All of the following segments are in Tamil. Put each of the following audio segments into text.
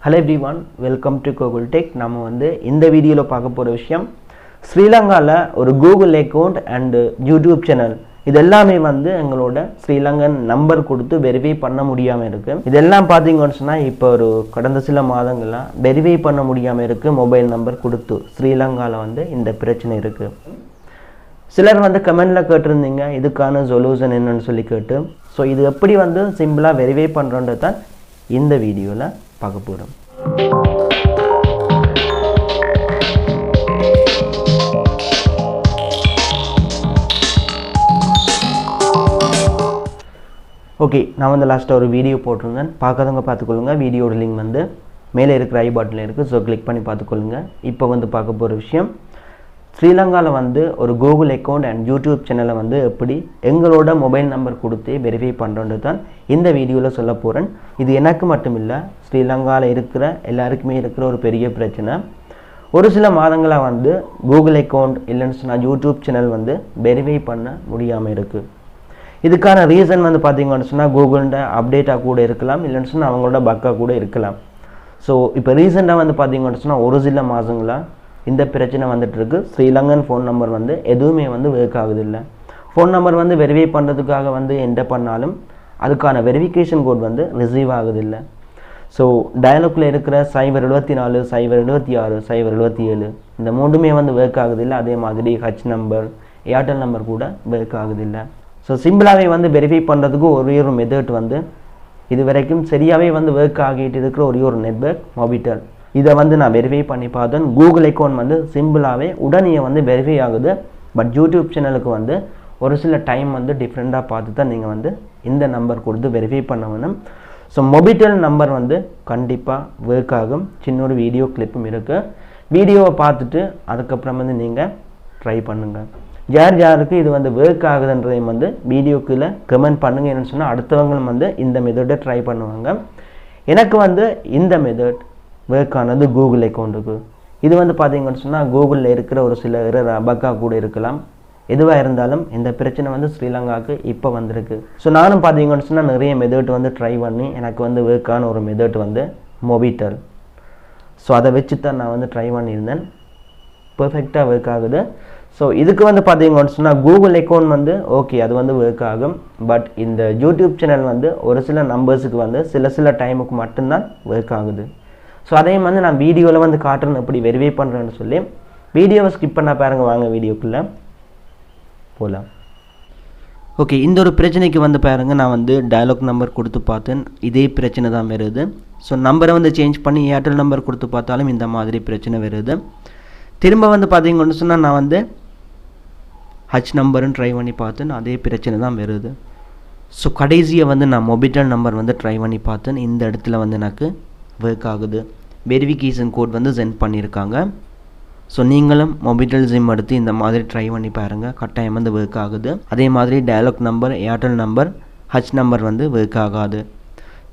Hello everyone, welcome to Google Tech. நம்ம வந்து இந்த வீடியோல பார்க்க போற விஷயம் ஸ்ரீலங்கால ஒரு Google account and YouTube channel இதெல்லாமே வந்து எங்களோட ஸ்ரீலங்கன் நம்பர் கொடுத்து வெரிஃபை பண்ண முடியாம இருக்கு. இதெல்லாம் பாத்தீங்கன்னா சொன்னா இப்போ ஒரு கடந்த சில மாதங்களா வெரிஃபை பண்ண முடியாம இருக்கு மொபைல் நம்பர் கொடுத்து. ஸ்ரீலங்கால வந்து இந்த பிரச்சனை இருக்கு. சிலர் வந்து கமெண்ட்ல கேட்டிருந்தீங்க இதுக்கான சொல்யூஷன் என்னன்னு சொல்லி கேட்டு. சோ இது எப்படி வந்து சிம்பிளா வெரிஃபை பண்றோம்ன்றத தான் இந்த வீடியோல பார்க்க போறோம். ஓகே, நான் வந்து லாஸ்ட்டாக ஒரு வீடியோ போட்டிருந்தேன். பார்க்காதவங்க பார்த்துக்கொள்ளுங்க. வீடியோட லிங்க் வந்து மேலே இருக்கிற ஐ பட்டனில் இருக்குது. ஸோ கிளிக் பண்ணி பார்த்துக்கொள்ளுங்க. இப்போ வந்து பார்க்க போகிற விஷயம் ஸ்ரீலங்காவில் வந்து ஒரு கூகுள் அக்கௌண்ட் அண்ட் யூடியூப் சேனலை வந்து எப்படி எங்களோட மொபைல் நம்பர் கொடுத்து வெரிஃபை பண்ணுறது தான் இந்த வீடியோவில் சொல்ல போகிறேன். இது எனக்கு மட்டும் இல்லை, ஸ்ரீலங்காவில் இருக்கிற எல்லாருக்குமே இருக்கிற ஒரு பெரிய பிரச்சனை. ஒரு சில மாதங்களாக வந்து கூகுள் அக்கௌண்ட் இல்லைன்னு சொன்னால் யூடியூப் சேனல் வந்து வெரிஃபை பண்ண முடியாமல் இருக்குது. இதுக்கான ரீசன் வந்து பார்த்தீங்கன்னு சொன்னால் கூகுள்கிட்ட அப்டேட்டாக கூட இருக்கலாம், இல்லைன்னு சொன்னால் அவங்களோட பக்காக கூட இருக்கலாம். ஸோ இப்போ ரீசெண்டாக வந்து பார்த்தீங்கன்னு சொன்னால் ஒரு சில மாதங்களாக இந்த பிரச்சனை வந்துட்டுருக்கு. ஸ்ரீலங்கன் ஃபோன் நம்பர் வந்து எதுவுமே வந்து ஒர்க் ஆகுதில்லை. ஃபோன் நம்பர் வந்து வெரிஃபை பண்ணுறதுக்காக வந்து என்டர் பண்ணாலும் அதுக்கான வெரிஃபிகேஷன் கோட் வந்து ரிசீவ் ஆகுதில்லை. ஸோ டயலாக்ல இருக்கிற 074 076 077 இந்த மூணுமே வந்து ஒர்க் ஆகுதில்லை. அதே மாதிரி ஹச் நம்பர் ஏர்டெல் நம்பர் கூட ஒர்க் ஆகுதில்லை. ஸோ சிம்பிளாகவே வந்து வெரிஃபை பண்ணுறதுக்கு ஒரே ஒரு மெத்தட் வந்து இது வரைக்கும் சரியாகவே வந்து ஒர்க் ஆகிட்டு இருக்கிற ஒரே ஒரு நெட்வொர்க் மொபிட்டல். இதை வந்து நான் வெரிஃபை பண்ணி பார்த்தேன். கூகுள் அக்கௌண்ட் வந்து சிம்பிளாகவே உடனே வந்து வெரிஃபை ஆகுது. பட் யூடியூப் சேனலுக்கு வந்து ஒரு சில டைம் வந்து டிஃப்ரெண்ட்டாக பார்த்து தான் நீங்கள் வந்து இந்த நம்பர் கொடுத்து வெரிஃபை பண்ண வேணும். ஸோ மொபிட்டல் நம்பர் வந்து கண்டிப்பாக ஒர்க் ஆகும். சின்ன ஒரு வீடியோ கிளிப்பும் இருக்குது. வீடியோவை பார்த்துட்டு அதுக்கப்புறம் வந்து நீங்கள் ட்ரை பண்ணுங்கள். யாருக்கு இது வந்து ஒர்க் ஆகுதுன்றதையும் வந்து வீடியோக்குள்ளே கமெண்ட் பண்ணுங்க. என்னன்னு சொன்னால் அடுத்தவங்களும் வந்து இந்த மெத்தடை ட்ரை பண்ணுவாங்க. எனக்கு வந்து இந்த மெத்தட் ஒர்க் ஆனது கூகுள் அக்கௌண்ட்டுக்கு. இது வந்து பார்த்தீங்கன்னு சொன்னால் கூகுளில் இருக்கிற ஒரு சில பக்கா கூட இருக்கலாம். எதுவாக இருந்தாலும் இந்த பிரச்சனை வந்து ஸ்ரீலங்காவுக்கு இப்போ வந்திருக்கு. ஸோ நானும் பார்த்தீங்கன்னு சொன்னால் நிறைய மெத்தட் வந்து ட்ரை பண்ணி எனக்கு வந்து ஒர்க் ஆன ஒரு மெத்தட் வந்து மொபிட்டல். ஸோ அதை வச்சு தான் நான் வந்து ட்ரை பண்ணியிருந்தேன். பர்ஃபெக்டாக ஒர்க் ஆகுது. ஸோ இதுக்கு வந்து பார்த்தீங்கன்னு சொன்னால் கூகுள் அக்கௌண்ட் வந்து ஓகே அது வந்து ஒர்க் ஆகும். பட் இந்த யூடியூப் சேனல் வந்து ஒரு சில நம்பர்ஸுக்கு வந்து சில டைமுக்கு மட்டும்தான் ஒர்க் ஆகுது. ஸோ அதையும் வந்து நான் வீடியோவில் வந்து காட்டுறேன் எப்படி வெரிஃபை பண்ணுறேன்னு சொல்லி. வீடியோவை ஸ்கிப் பண்ண பாருங்கள். வாங்க வீடியோக்குள்ளே போகலாம். ஓகே, இந்த ஒரு பிரச்சனைக்கு வந்து பாருங்கள். நான் வந்து டயலாக் நம்பர் கொடுத்து பார்த்தேன். இதே பிரச்சனை தான் வருது. ஸோ நம்பரை வந்து சேஞ்ச் பண்ணி ஏர்டெல் நம்பர் கொடுத்து பார்த்தாலும் இந்த மாதிரி பிரச்சனை வருது. திரும்ப வந்து பார்த்தீங்கன்னு சொன்னால் நான் வந்து ஹச் நம்பருன்னு ட்ரை பண்ணி பார்த்தேன். அதே பிரச்சனை தான் வருது. ஸோ கடைசியை வந்து நான் மொபிட்டல் நம்பர் வந்து ட்ரை பண்ணி பார்த்தேன். இந்த இடத்துல வந்து எனக்கு ஒர்க் ஆகுது. வெரிஃபிகேஷன் கோட் வந்து சென்ட் பண்ணியிருக்காங்க. ஸோ நீங்களும் மொபிட்டல் சிம் எடுத்து இந்த மாதிரி ட்ரை பண்ணி பாருங்கள். கட்டாயம் வந்து ஒர்க் ஆகுது. அதே மாதிரி Dialog number Airtel number Hutch number வந்து ஒர்க் ஆகாது.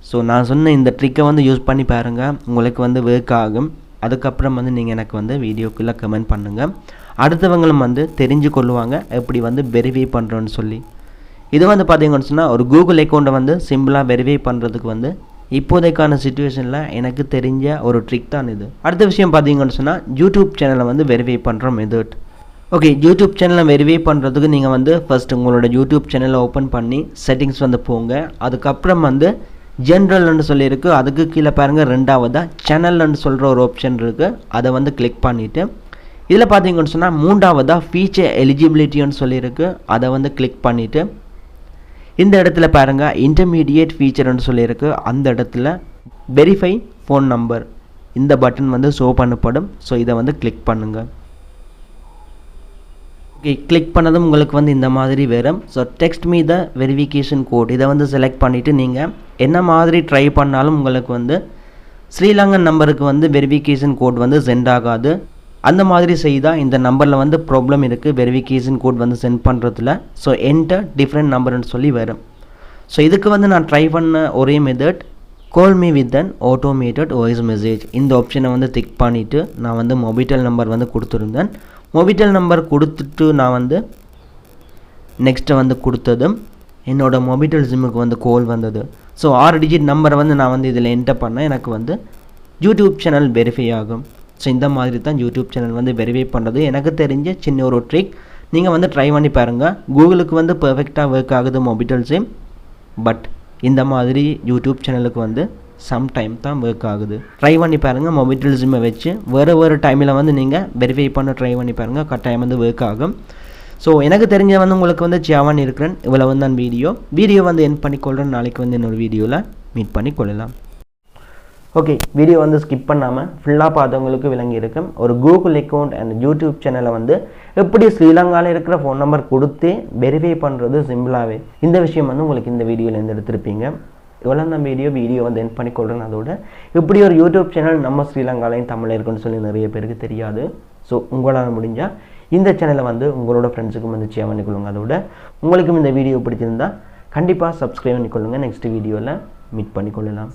ஸோ நான் சொன்ன இந்த ட்ரிக்கை வந்து யூஸ் பண்ணி பாருங்கள். உங்களுக்கு வந்து ஒர்க் ஆகும். அதுக்கப்புறம் வந்து நீங்கள் எனக்கு வந்து வீடியோக்குள்ளே கமெண்ட் பண்ணுங்கள். அடுத்தவங்களும் வந்து தெரிஞ்சு கொள்ளுவாங்க எப்படி வந்து வெரிஃபை பண்ணுறோன்னு சொல்லி. இது வந்து பார்த்தீங்கன்னு சொன்னால் ஒரு கூகுள் அக்கௌண்ட்டை வந்து சிம்பிளாக வெரிஃபை பண்ணுறதுக்கு வந்து இப்போதைக்கான சிச்சுவேஷனில் எனக்கு தெரிஞ்ச ஒரு ட்ரிக் தான் இது. அடுத்த விஷயம் பார்த்தீங்கன்னு சொன்னால் யூடியூப் சேனலை வந்து வெரிஃபை பண்ணுற மெத்தட். ஓகே, யூடியூப் சேனலை வெரிஃபை பண்ணுறதுக்கு நீங்கள் வந்து ஃபஸ்ட் உங்களோட யூடியூப் சேனலை ஓப்பன் பண்ணி செட்டிங்ஸ் வந்து போங்க. அதுக்கப்புறம் வந்து ஜென்ரல்னு சொல்லியிருக்கு. அதுக்கு கீழே பாருங்கள் ரெண்டாவதாக சேனல்னு சொல்கிற ஒரு ஆப்ஷன் இருக்குது. அதை வந்து கிளிக் பண்ணிவிட்டு இதில் பார்த்தீங்கன்னு சொன்னால் மூன்றாவதாக ஃபீச்சர் எலிஜிபிலிட்டின்னு சொல்லியிருக்கு. அதை வந்து கிளிக் பண்ணிவிட்டு இந்த இடத்துல பாருங்கள் இன்டர்மீடியேட் ஃபீச்சர்னு சொல்லியிருக்கு. அந்த இடத்துல வெரிஃபை ஃபோன் நம்பர் இந்த பட்டன் வந்து ஷோ பண்ணப்படும். ஸோ இதை வந்து கிளிக் பண்ணுங்கள். ஓகே, கிளிக் பண்ணதும் உங்களுக்கு வந்து இந்த மாதிரி வரும். So text me the verification code இதை வந்து செலக்ட் பண்ணிவிட்டு நீங்கள் என்ன மாதிரி ட்ரை பண்ணாலும் உங்களுக்கு வந்து ஸ்ரீலங்கன் நம்பருக்கு வந்து வெரிஃபிகேஷன் கோட் வந்து சென்ட் ஆகாது. அந்த மாதிரி செய்தால் இந்த நம்பரில் வந்து ப்ராப்ளம் இருக்குது வெரிஃபிகேஷன் கோட் வந்து சென்ட் பண்ணுறதுல. ஸோ என்டர் டிஃப்ரெண்ட் நம்பர்னு சொல்லி வரும். ஸோ இதுக்கு வந்து நான் ட்ரை பண்ண ஒரே method call me with an automated voice message. இந்த ஆப்ஷனை வந்து டிக் பண்ணிவிட்டு நான் வந்து மொபிட்டல் நம்பர் வந்து கொடுத்துருந்தேன். மொபிட்டல் நம்பர் கொடுத்துட்டு நான் வந்து நெக்ஸ்ட்டு வந்து கொடுத்ததும் என்னோடய மொபிட்டல் சிம்முக்கு வந்து கால் வந்தது. ஸோ 6 டிஜிட் நம்பரை வந்து நான் வந்து இதில் என்டர் பண்ணேன். எனக்கு வந்து யூடியூப் சேனல் வெரிஃபை ஆகும். ஸோ இந்த மாதிரி தான் யூடியூப் சேனல் வந்து வெரிஃபை பண்ணுறது. எனக்கு தெரிஞ்ச சின்ன ஒரு ட்ரிக், நீங்கள் வந்து ட்ரை பண்ணி பாருங்கள். கூகுளுக்கு வந்து பெர்ஃபெக்டாக ஒர்க் ஆகுது மொபிட்டல் சிம், பட் இந்த மாதிரி யூடியூப் சேனலுக்கு வந்து சம்டைம் தான் ஒர்க் ஆகுது. ட்ரை பண்ணி பாருங்கள். மொபிட்டல் சிம்மை வச்சு வேறு டைமில் வந்து நீங்கள் வெரிஃபை பண்ண ட்ரை பண்ணி பாருங்கள், கட்டாயம் வந்து ஒர்க் ஆகும். ஸோ எனக்கு தெரிஞ்ச வந்து உங்களுக்கு வந்து சேவான் இருக்கிறேன். இவ்வளோ வந்து நான் வீடியோ வந்து என் பண்ணிக்கொள்கிறேன். நாளைக்கு வந்து இன்னொரு வீடியோவில் மீட் பண்ணி கொள்ளலாம். ஓகே, வீடியோ வந்து ஸ்கிப் பண்ணாமல் ஃபுல்லாக பார்த்தவங்களுக்கு விளங்கி இருக்கும். ஒரு கூகுள் அக்கௌண்ட் அண்ட் யூடியூப் சேனலை வந்து எப்படி ஸ்ரீலங்காவில் இருக்கிற ஃபோன் நம்பர் கொடுத்து வெரிஃபை பண்ணுறது சிம்பிளாகவே, இந்த விஷயம் வந்து உங்களுக்கு இந்த வீடியோவில் எடுத்திருப்பீங்க. இவ்வளோ தான் வீடியோ வந்து என் பண்ணிக்கொள்கிறேன். அதோட இப்படி ஒரு யூடியூப் சேனல் நம்ம ஸ்ரீலங்காலையும் தமிழில் இருக்குன்னு சொல்லி நிறைய பேருக்கு தெரியாது. ஸோ உங்களால் முடிஞ்சால் இந்த சேனலை வந்து உங்களோட ஃப்ரெண்ட்ஸுக்கும் வந்து ஷேர் பண்ணிக்கொள்ளுங்க. அதோட உங்களுக்கும் இந்த வீடியோ பிடிச்சிருந்தால் கண்டிப்பாக சப்ஸ்கிரைப் பண்ணிக்கொள்ளுங்கள். நெக்ஸ்ட் வீடியோவில் மீட் பண்ணிக்கொள்ளலாம்.